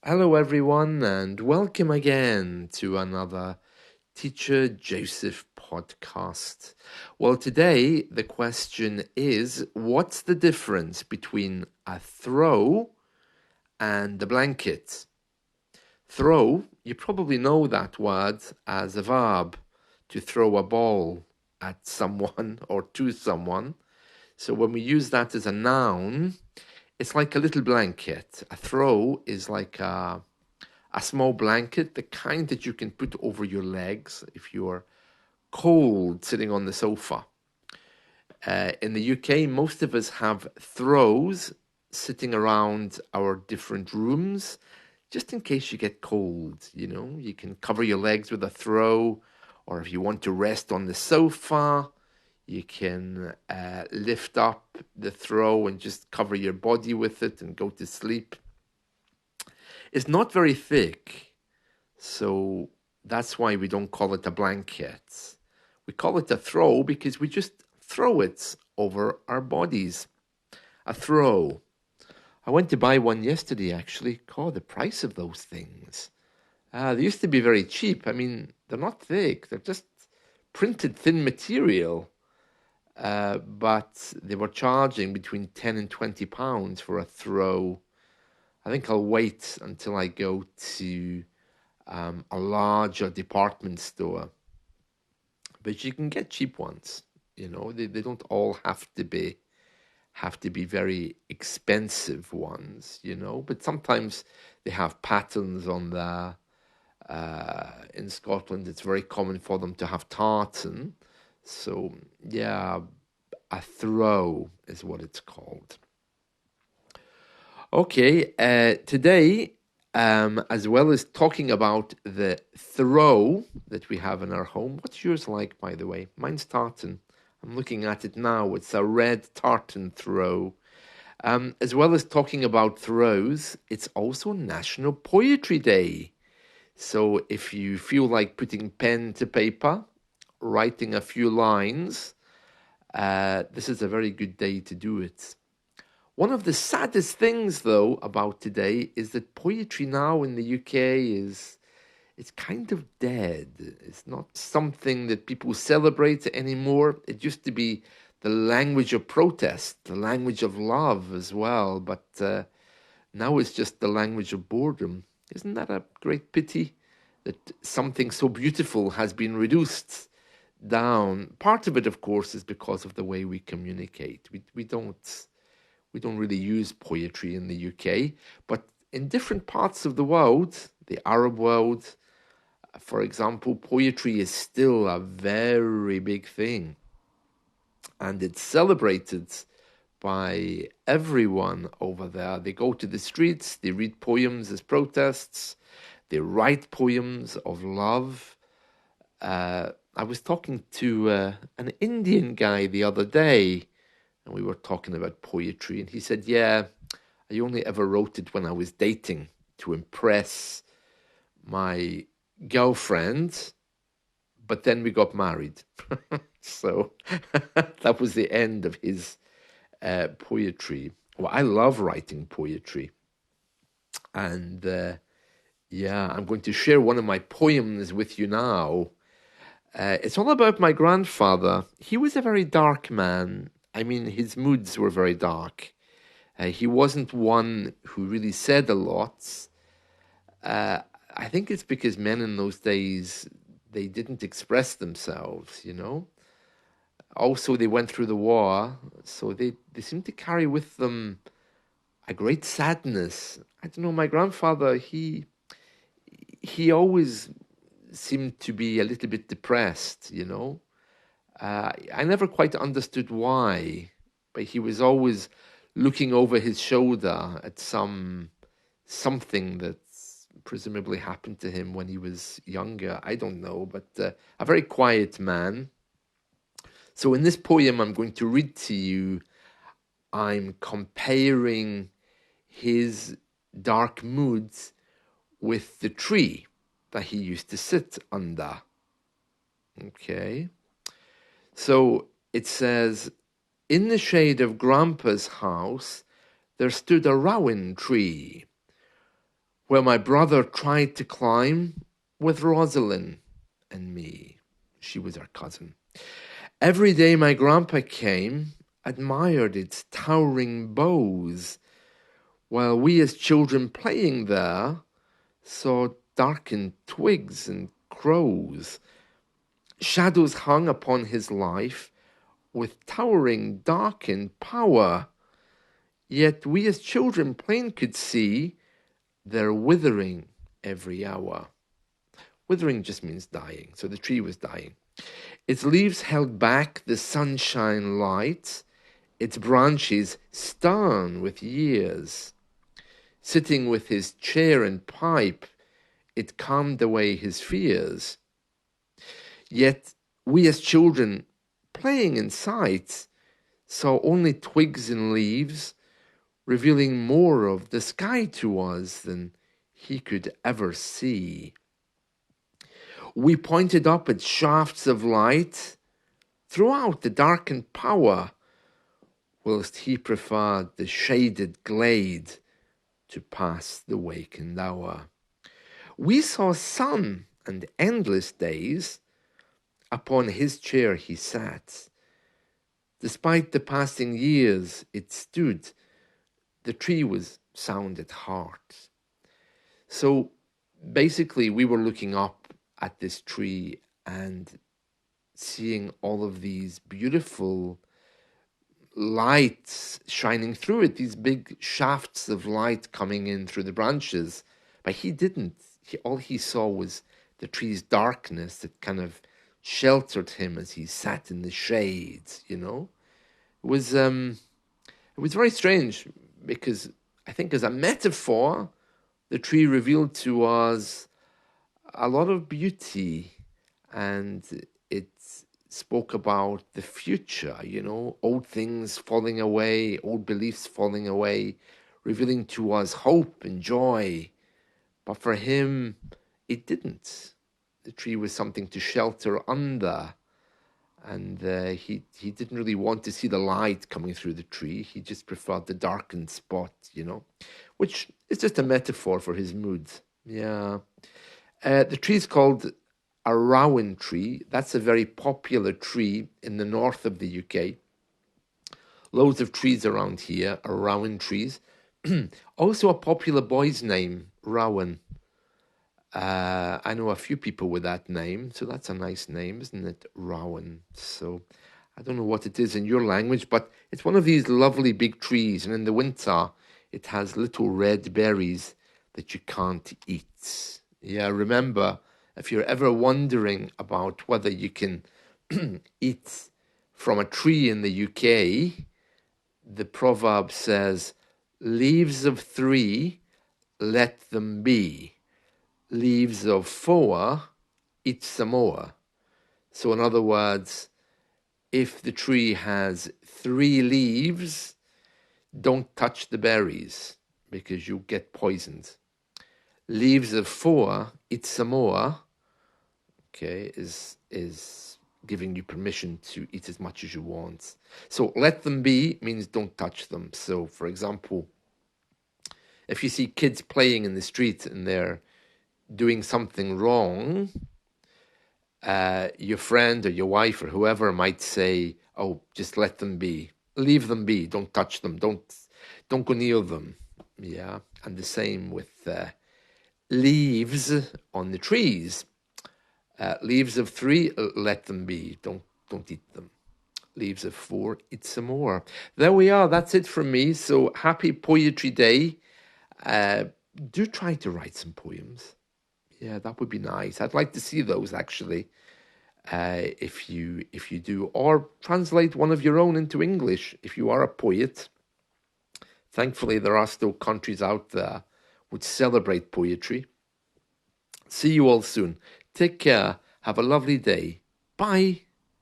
Hello, everyone, and welcome again to another Teacher Joseph podcast. Well, today the question is, what's the difference between a throw and a blanket? Throw, you probably know that word as a verb, to throw a ball at someone or to someone. So when we use that as a noun, it's like a little blanket. A throw is like a small blanket, the kind that you can put over your legs if you're cold sitting on the sofa. In the UK, most of us have throws sitting around our different rooms, just in case you get cold. You can cover your legs with a throw, or if you want to rest on the sofa, you can lift up the throw and just cover your body with it and go to sleep. It's not very thick, so that's why we don't call it a blanket. We call it a throw because we just throw it over our bodies. A throw. I went to buy one yesterday, actually. God, the price of those things. They used to be very cheap. I mean, they're not thick, they're just printed thin material. But they were charging between 10 and 20 pounds for a throw. I think I'll wait until I go to a larger department store. But you can get cheap ones. They don't all have to be very expensive ones. But sometimes they have patterns on there. In Scotland, it's very common for them to have tartan. So yeah, a throw is what it's called. Okay, today, as well as talking about the throw that we have in our home, what's yours like, by the way? Mine's tartan. I'm looking at it now. It's a red tartan throw. As well as talking about throws, it's also National Poetry Day. So if you feel like putting pen to paper, writing a few lines, this is a very good day to do it. One of the saddest things, though, about today is that poetry now in the UK it's kind of dead. It's not something that people celebrate anymore. It used to be the language of protest, the language of love as well, but now it's just the language of boredom. Isn't that a great pity that something so beautiful has been reduced down? Part of it, of course, is because of the way we communicate. We don't really use poetry in the UK, but in different parts of the world, the Arab world, for example, poetry is still a very big thing. And it's celebrated by everyone over there. They go to the streets, they read poems as protests, they write poems of love. I was talking to an Indian guy the other day, and we were talking about poetry, and he said, yeah, I only ever wrote it when I was dating to impress my girlfriend, but then we got married. So that was the end of his poetry. Well, I love writing poetry. And yeah, I'm going to share one of my poems with you now. It's all about my grandfather. He was a very dark man. I mean, his moods were very dark. He wasn't one who really said a lot. I think it's because men in those days, they didn't express themselves. Also, they went through the war, so they seemed to carry with them a great sadness. I don't know, my grandfather, he always seemed to be a little bit depressed. I never quite understood why, but he was always looking over his shoulder at something that presumably happened to him when he was younger. I don't know, but a very quiet man. So in this poem I'm going to read to you, I'm comparing his dark moods with the tree that he used to sit under. Okay. So it says, in the shade of Grandpa's house, there stood a rowan tree. where my brother tried to climb with Rosalind and me. She was our cousin. Every day my grandpa came, admired its towering boughs, while we as children playing there saw darkened twigs and crows. Shadows hung upon his life with towering, darkened power. Yet we as children plain could see they're withering every hour. Withering just means dying, so the tree was dying. Its leaves held back the sunshine light, its branches stern with years. Sitting with his chair and pipe, it calmed away his fears. Yet we as children, playing in sight, saw only twigs and leaves, revealing more of the sky to us than he could ever see. We pointed up at shafts of light throughout the darkened power, whilst he preferred the shaded glade to pass the wakened hour. We saw sun and endless days. Upon his chair he sat. Despite the passing years it stood, the tree was sound at heart. So basically we were looking up at this tree and seeing all of these beautiful lights shining through it, these big shafts of light coming in through the branches. But he didn't. All he saw was the tree's darkness that kind of sheltered him as he sat in the shades, you know. It was very strange because I think as a metaphor, the tree revealed to us a lot of beauty, and it spoke about the future, you know, old things falling away, old beliefs falling away, revealing to us hope and joy. But for him, it didn't. The tree was something to shelter under, and he didn't really want to see the light coming through the tree. He just preferred the darkened spot, you know, which is just a metaphor for his mood. Yeah. The tree is called a rowan tree. That's a very popular tree in the north of the UK. Loads of trees around here are rowan trees. Also a popular boy's name, Rowan. I know a few people with that name, so that's a nice name, isn't it? Rowan. So I don't know what it is in your language, but it's one of these lovely big trees, and in the winter it has little red berries that you can't eat. Yeah, remember, if you're ever wondering about whether you can eat from a tree in the UK, the proverb says, leaves of three, let them be. Leaves of four, eat some more. So in other words, if the tree has 3 leaves, don't touch the berries because you'll get poisoned. Leaves of 4, eat some more, okay, is giving you permission to eat as much as you want. So let them be means don't touch them. So for example, if you see kids playing in the street and they're doing something wrong, your friend or your wife or whoever might say, oh, just let them be. Leave them be. Don't touch them. Don't go near them. Yeah. And the same with leaves on the trees. Leaves of 3, let them be. Don't eat them. Leaves of 4, eat some more. There we are. That's it from me. So happy Poetry Day. Do try to write some poems. Yeah, that would be nice. I'd like to see those actually. If you do, or translate one of your own into English if you are a poet. Thankfully, there are still countries out there which celebrate poetry. See you all soon. Take care. Have a lovely day. Bye.